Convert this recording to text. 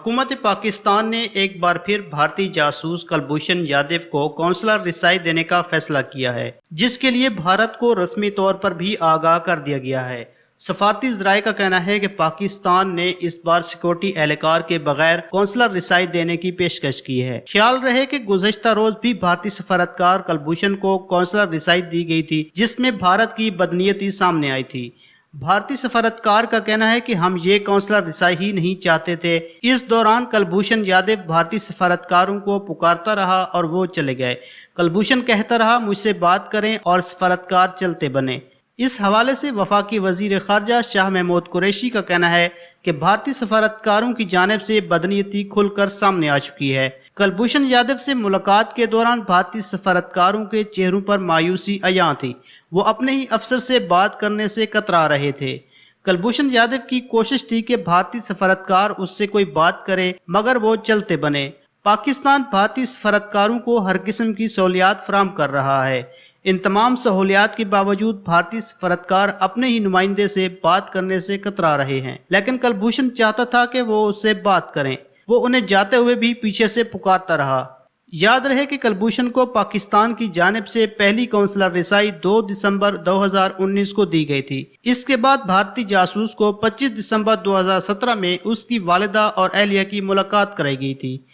हुकूमत पाकिस्तान ने एक बार फिर भारतीय जासूस कुलभूषण यादव को कौंसलर रिसाई देने का फैसला किया है, जिसके लिए भारत को रस्मी तौर पर भी आगाह कर दिया गया है। सफारती ज़राए का कहना है कि पाकिस्तान ने इस बार सिक्योरिटी एहलकार के बगैर कौंसलर रिसाई देने की पेशकश की है। ख्याल रहे कि गुज़श्ता रोज भी भारतीय सफारतकार कुलभूषण को कौंसलर रिसाई दी गई थी, जिसमें भारत की बदनीयती सामने आई थी। भारतीय सफारतकार का कहना है कि हम ये कौंसलर रिसाई ही नहीं चाहते थे। इस दौरान कुलभूषण यादव भारतीय सफारतकारों को पुकारता रहा और वो चले गए। कुलभूषण कहता रहा, मुझसे बात करें, और सफारतकार चलते बने। इस हवाले से वफाकी वजीर खारजा शाह महमूद कुरैशी का कहना है कि भारतीय सफारतकारों की जानिब से बदनीयती खुलकर सामने आ चुकी है। कुलभूषण यादव से मुलाकात के दौरान भारतीय सफारतकारों के चेहरों पर मायूसी अयां थी। वो अपने ही अफसर से बात करने से कतरा रहे थे। कुलभूषण यादव की कोशिश थी कि भारतीय सफारतकार उससे कोई बात करे, मगर वो चलते बने। पाकिस्तान भारतीय सफारतकारों को हर किस्म की सहूलियात फराहम कर रहा है। इन तमाम सहूलियात के बावजूद भारतीय सफारतकार अपने ही नुमाइंदे से बात करने से कतरा रहे हैं। लेकिन कुलभूषण चाहता था कि वो उससे बात करें। वो उन्हें जाते हुए भी पीछे से पुकारता रहा। याद रहे कि कुलभूषण को पाकिस्तान की जानिब से पहली कौंसलर रिसाई 2 दिसंबर 2019 को दी गई थी। इसके बाद भारतीय जासूस को 25 दिसंबर 2017 में उसकी वालिदा और अहलिया की मुलाकात कराई गई थी।